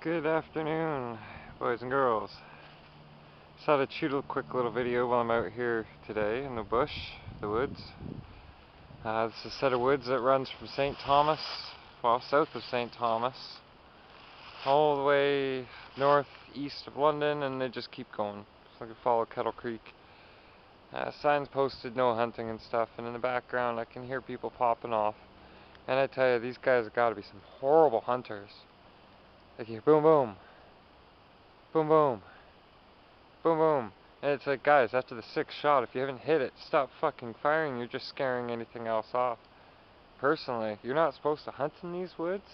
Good afternoon, boys and girls. Just thought I'd shoot a quick little video while I'm out here today in the bush, the woods. This is a set of woods that runs from St. Thomas, well, south of St. Thomas, all the way northeast of London, and they just keep going. So I can follow Kettle Creek. Signs posted, no hunting and stuff, and in the background I can hear people popping off. And I tell you, these guys have got to be some horrible hunters. Like you hear boom boom, boom boom, boom boom, and it's like, guys, after the sixth shot, if you haven't hit it, stop fucking firing. You're just scaring anything else off. Personally, you're not supposed to hunt in these woods,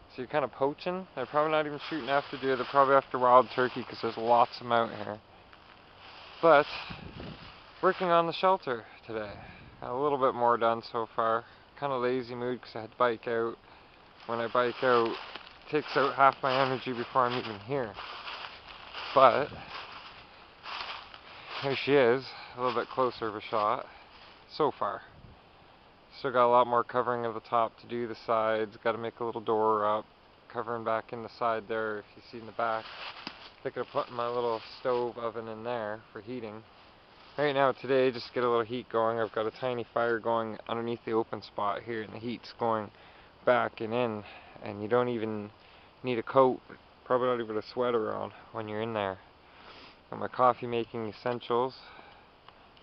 so you're kind of poaching. They're probably not even shooting after deer. They're probably after wild turkey because there's lots of them out here. But working on the shelter today. Got a little bit more done so far. Kind of lazy mood because I had to bike out. When I bike out, it takes out half my energy before I'm even here. But here she is, a little bit closer of a shot so far. Still got a lot more covering of the top to do, the sides, got to make a little door up, covering back in the side there. If you see in the back, thinking of putting my little stove oven in there for heating. Right now today, just to get a little heat going, I've got a tiny fire going underneath the open spot here, and the heat's going back and in, and you don't even need a coat, probably not even a sweater on when you're in there. Got my coffee making essentials,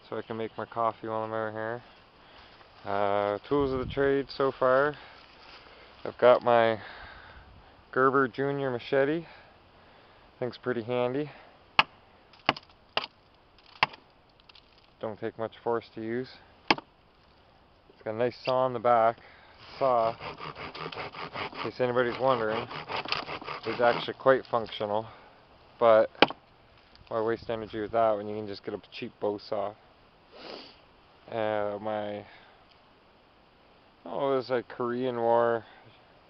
so I can make my coffee while I'm out here. Tools of the trade so far. I've got my Gerber Junior machete. Thing's pretty handy. Don't take much force to use. It's got a nice saw on the back. The saw, in case anybody's wondering, is actually quite functional, but why waste energy with that when you can just get a cheap bow saw? It was a Korean War,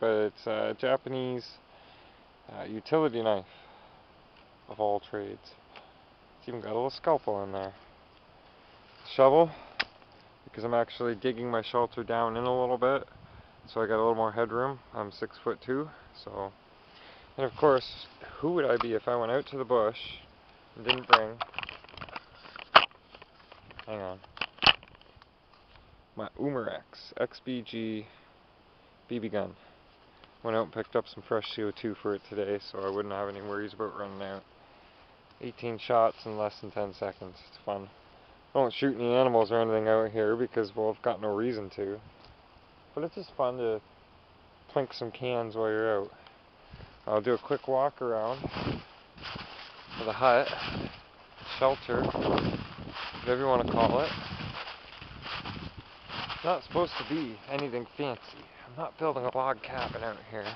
but it's a Japanese utility knife of all trades. It's even got a little scalpel in there. Shovel, because I'm actually digging my shelter down in a little bit, so I got a little more headroom. I'm 6'2", so. And of course, who would I be if I went out to the bush and didn't bring, hang on, my Umarex XBG BB gun. Went out and picked up some fresh CO2 for it today, so I wouldn't have any worries about running out. 18 shots in less than 10 seconds. It's fun. I don't shoot any animals or anything out here because, well, I've got no reason to. But it's just fun to plink some cans while you're out. I'll do a quick walk around the hut, shelter, whatever you want to call it. It's not supposed to be anything fancy. I'm not building a log cabin out here.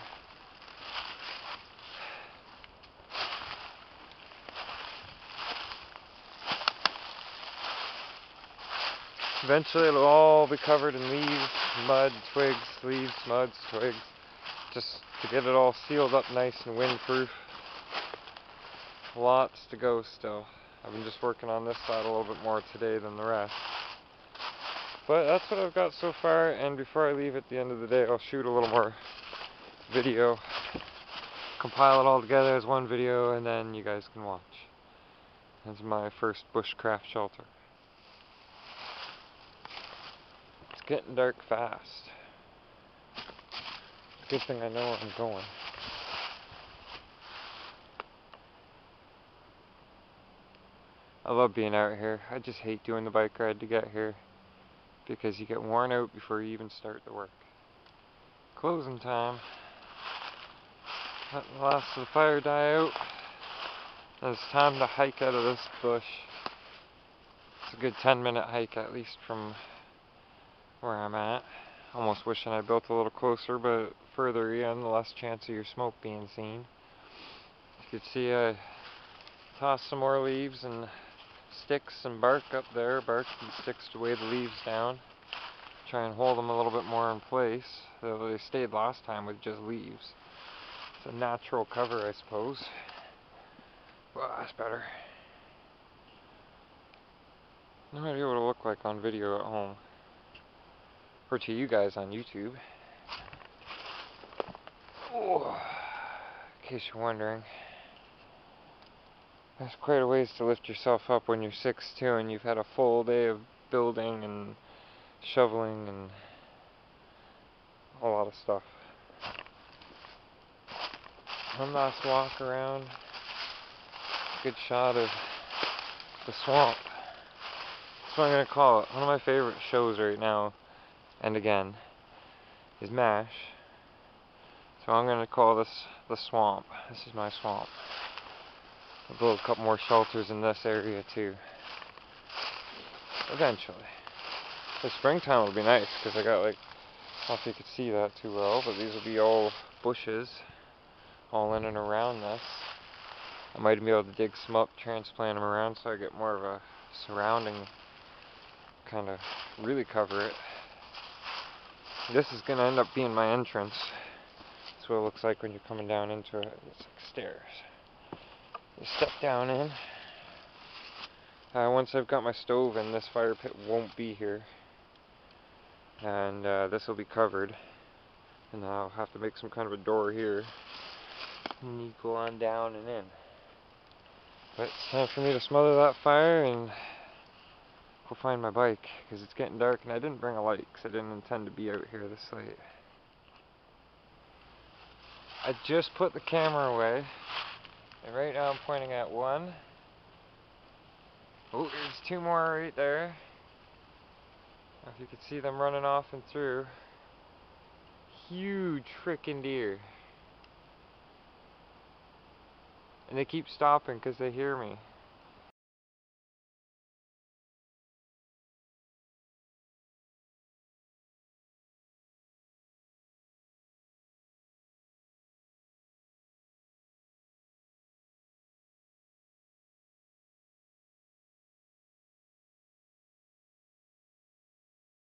Eventually it'll all be covered in leaves, mud, twigs, leaves, mud, twigs, just to get it all sealed up nice and windproof. Lots to go still. I've been just working on this side a little bit more today than the rest. But that's what I've got so far, and before I leave at the end of the day, I'll shoot a little more video, compile it all together as one video, and then you guys can watch. That's my first bushcraft shelter. It's getting dark fast. Good thing I know where I'm going. I love being out here. I just hate doing the bike ride to get here because you get worn out before you even start the work. Closing time. Let the last of the fire die out. And it's time to hike out of this bush. It's a good 10-minute hike at least from where I'm at. Almost wishing I built a little closer, but further in, the less chance of your smoke being seen. You can see I tossed some more leaves and sticks and bark up there, bark and sticks to weigh the leaves down. Try and hold them a little bit more in place. Though they stayed last time with just leaves. It's a natural cover, I suppose. Well, that's better. No idea what it'll look like on video at home. Or to you guys on YouTube. Oh, in case you're wondering. There's quite a ways to lift yourself up when you're 6'2" and you've had a full day of building and shoveling and a lot of stuff. One last walk around. Good shot of the swamp. That's what I'm going to call it. One of my favorite shows right now, and again, is MASH. So I'm going to call this the swamp. This is my swamp. I'll build a couple more shelters in this area too. Eventually. The springtime will be nice because I got, like, I don't know if you could see that too well, but these will be all bushes all in and around this. I might be able to dig some up, transplant them around so I get more of a surrounding, kind of really cover it. This is going to end up being my entrance. That's what it looks like when you're coming down into it. It's like stairs. You step down in. Once I've got my stove in, this fire pit won't be here. And this will be covered. And I'll have to make some kind of a door here. And you go on down and in. But it's time for me to smother that fire and go find my bike, because it's getting dark and I didn't bring a light because I didn't intend to be out here this late. I just put the camera away and right now I'm pointing at one. Oh, there's two more right there. If you could see them running off and through. Huge frickin' deer. And they keep stopping because they hear me.